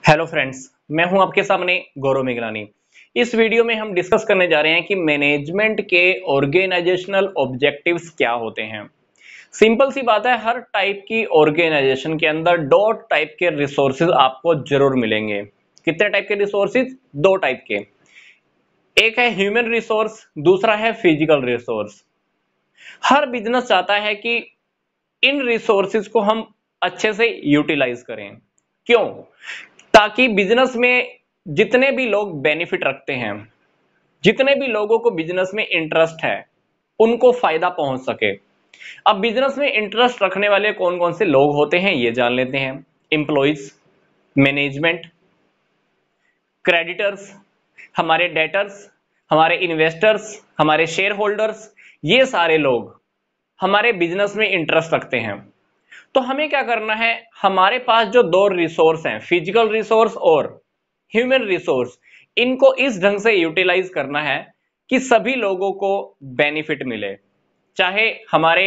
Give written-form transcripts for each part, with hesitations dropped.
Hello friends, मैं हूं आपके सामने गौरव मेघलानी। इस वीडियो में हम डिस्कस करने जा रहे हैं कि मैनेजमेंट के ऑर्गेनाइजेशनल ऑब्जेक्टिव्स क्या होते हैं। सिंपल सी बात है, हर टाइप की ऑर्गेनाइजेशन के अंदर दो टाइप के रिसोर्सेज आपको जरूर मिलेंगे। कितने टाइप के रिसोर्सेज? दो टाइप के। एक है ह्यूमन रिसोर्स, दूसरा है फिजिकल रिसोर्स। हर बिजनेस चाहता है कि इन रिसोर्सेज को हम अच्छे से यूटिलाइज करें। क्यों? ताकि बिजनेस में जितने भी लोग बेनिफिट रखते हैं, जितने भी लोगों को बिजनेस में इंटरेस्ट है, उनको फायदा पहुंच सके। अब बिजनेस में इंटरेस्ट रखने वाले कौन कौन से लोग होते हैं ये जान लेते हैं। एम्प्लॉइज, मैनेजमेंट, क्रेडिटर्स, हमारे डेटर्स, हमारे इन्वेस्टर्स, हमारे शेयर होल्डर्स, ये सारे लोग हमारे बिजनेस में इंटरेस्ट रखते हैं। तो हमें क्या करना है, हमारे पास जो दो रिसोर्स हैं, फिजिकल रिसोर्स और ह्यूमन रिसोर्स, इनको इस ढंग से यूटिलाइज करना है कि सभी लोगों को बेनिफिट मिले। चाहे हमारे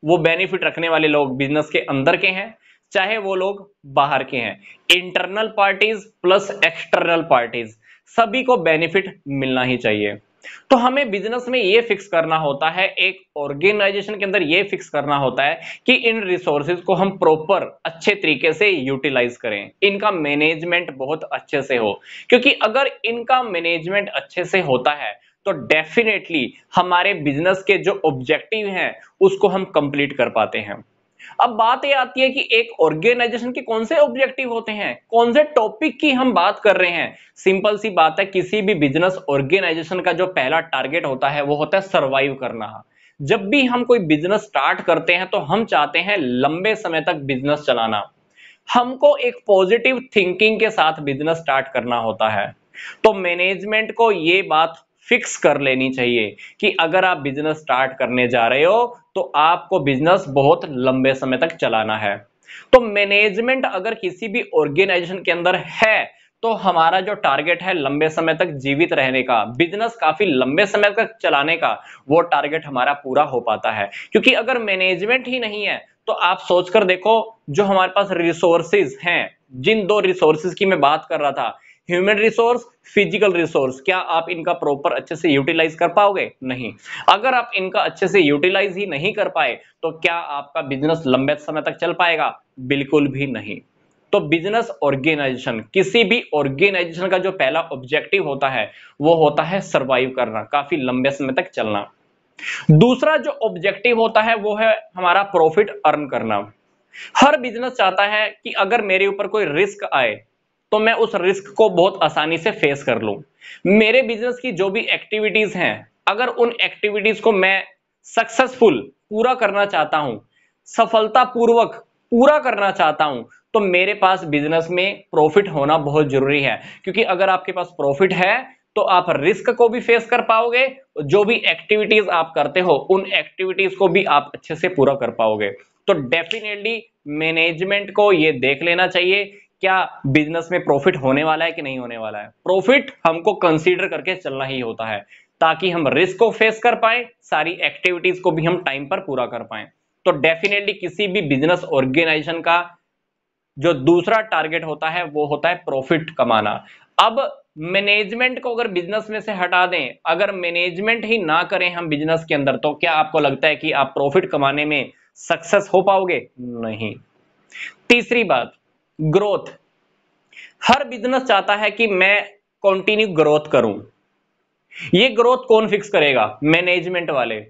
वो बेनिफिट रखने वाले लोग बिजनेस के अंदर के हैं, चाहे वो लोग बाहर के हैं। Internal parties plus external parties, सभी को बेनिफिट मिलना ही चाहिए। तो हमें बिजनेस में ये फिक्स करना होता है, एक ऑर्गेनाइजेशन के अंदर ये फिक्स करना होता है कि इन रिसोर्सेज को हम प्रॉपर अच्छे तरीके से यूटिलाइज करें, इनका मैनेजमेंट बहुत अच्छे से हो। क्योंकि अगर इनका मैनेजमेंट अच्छे से होता है तो डेफिनेटली हमारे बिजनेस के जो ऑब्जेक्टिव हैं उसको हम कंप्लीट कर पाते हैं। अब बात ये आती है कि एक ऑर्गेनाइजेशन के कौन से ऑब्जेक्टिव होते हैं, कौन से टॉपिक की हम बात कर रहे हैं। सिंपल सी बात है, किसी भी बिजनेस ऑर्गेनाइजेशन का जो पहला टारगेट होता है वो होता है सरवाइव करना। जब भी हम कोई बिजनेस स्टार्ट करते हैं तो हम चाहते हैं लंबे समय तक बिजनेस चलाना। हमको एक पॉजिटिव थिंकिंग के साथ बिजनेस स्टार्ट करना होता है। तो मैनेजमेंट को ये बात फिक्स कर लेनी चाहिए कि अगर आप बिजनेस स्टार्ट करने जा रहे हो तो आपको बिजनेस बहुत लंबे समय तक चलाना है। तो मैनेजमेंट अगर किसी भी ऑर्गेनाइजेशन के अंदर है तो हमारा जो टारगेट है लंबे समय तक जीवित रहने का, बिजनेस काफी लंबे समय तक चलाने का, वो टारगेट हमारा पूरा हो पाता है। क्योंकि अगर मैनेजमेंट ही नहीं है तो आप सोचकर देखो, जो हमारे पास रिसोर्सेज हैं, जिन दो रिसोर्सेज की मैं बात कर रहा था, ह्यूमन रिसोर्स, फिजिकल रिसोर्स, क्या आप इनका प्रॉपर अच्छे से यूटिलाइज कर पाओगे? नहीं। अगर आप इनका अच्छे से यूटिलाइज ही नहीं कर पाए तो क्या आपका बिजनेस लंबे समय तक चल पाएगा? बिल्कुल भी नहीं। तो बिजनेस ऑर्गेनाइजेशन, किसी भी ऑर्गेनाइजेशन का जो पहला ऑब्जेक्टिव होता है वो होता है सरवाइव करना, काफी लंबे समय तक चलना। दूसरा जो ऑब्जेक्टिव होता है वो है हमारा प्रॉफिट अर्न करना। हर बिजनेस चाहता है कि अगर मेरे ऊपर कोई रिस्क आए तो मैं उस रिस्क को बहुत आसानी से फेस कर लूं। मेरे बिजनेस की जो भी एक्टिविटीज हैं, अगर उन एक्टिविटीज को मैं सक्सेसफुल पूरा करना चाहता हूं, सफलतापूर्वक पूरा करना चाहता हूं, तो मेरे पास बिजनेस में प्रॉफिट होना बहुत जरूरी है। क्योंकि अगर आपके पास प्रॉफिट है तो आप रिस्क को भी फेस कर पाओगे, जो भी एक्टिविटीज आप करते हो उन एक्टिविटीज को भी आप अच्छे से पूरा कर पाओगे। तो डेफिनेटली मैनेजमेंट को यह देख लेना चाहिए, क्या बिजनेस में प्रॉफिट होने वाला है कि नहीं होने वाला है। प्रॉफिट हमको कंसीडर करके चलना ही होता है ताकि हम रिस्क को फेस कर पाए, सारी एक्टिविटीज को भी हम टाइम पर पूरा कर पाए। तो डेफिनेटली किसी भी बिजनेस ऑर्गेनाइजेशन का जो दूसरा टारगेट होता है वो होता है प्रॉफिट कमाना। अब मैनेजमेंट को अगर बिजनेस में से हटा दें, अगर मैनेजमेंट ही ना करें हम बिजनेस के अंदर, तो क्या आपको लगता है कि आप प्रॉफिट कमाने में सक्सेस हो पाओगे? नहीं। तीसरी बात, ग्रोथ। हर बिजनेस चाहता है कि मैं कंटिन्यू ग्रोथ करूं। ये ग्रोथ कौन फिक्स करेगा? मैनेजमेंट वाले।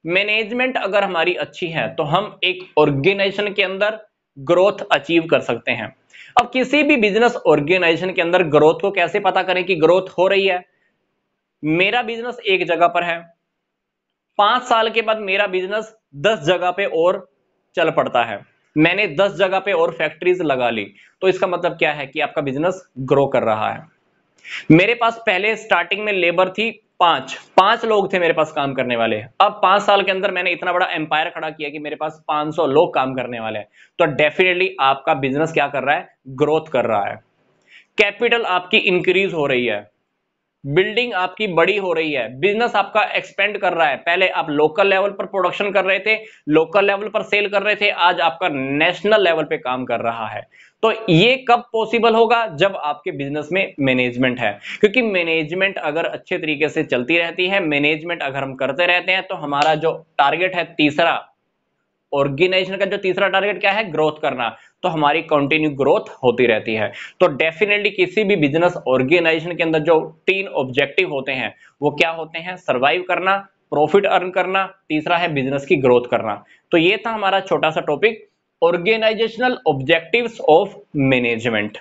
मैनेजमेंट अगर हमारी अच्छी है तो हम एक ऑर्गेनाइजेशन के अंदर ग्रोथ अचीव कर सकते हैं। अब किसी भी बिजनेस ऑर्गेनाइजेशन के अंदर ग्रोथ को कैसे पता करें कि ग्रोथ हो रही है? मेरा बिजनेस एक जगह पर है, 5 साल के बाद मेरा बिजनेस 10 जगह पे और चल पड़ता है, मैंने 10 जगह पे और फैक्ट्रीज लगा ली, तो इसका मतलब क्या है कि आपका बिजनेस ग्रो कर रहा है। मेरे पास पहले स्टार्टिंग में लेबर थी, पांच पांच लोग थे मेरे पास काम करने वाले। अब 5 साल के अंदर मैंने इतना बड़ा एम्पायर खड़ा किया कि मेरे पास 500 लोग काम करने वाले हैं। तो डेफिनेटली आपका बिजनेस क्या कर रहा है? ग्रोथ कर रहा है। कैपिटल आपकी इंक्रीज हो रही है। बिल्डिंग आपकी बड़ी हो रही है, बिजनेस आपका एक्सपेंड कर रहा है। पहले आप लोकल लेवल पर प्रोडक्शन कर रहे थे, लोकल लेवल पर सेल कर रहे थे, आज आपका नेशनल लेवल पे काम कर रहा है। तो ये कब पॉसिबल होगा? जब आपके बिजनेस में मैनेजमेंट है, क्योंकि मैनेजमेंट अगर अच्छे तरीके से चलती रहती है, मैनेजमेंट अगर हम करते रहते हैं, तो हमारा जो टारगेट है तीसरा, ऑर्गेनाइजेशन का जो तीसरा टारगेट क्या है? ग्रोथ करना। तो हमारी कंटिन्यू ग्रोथ होती रहती है। तो डेफिनेटली किसी भी बिजनेस ऑर्गेनाइजेशन के अंदर जो 3 ऑब्जेक्टिव होते हैं वो क्या होते हैं? सर्वाइव करना, प्रॉफिट अर्न करना, तीसरा है बिजनेस की ग्रोथ करना। तो ये था हमारा छोटा सा topic, organisational objectives of management.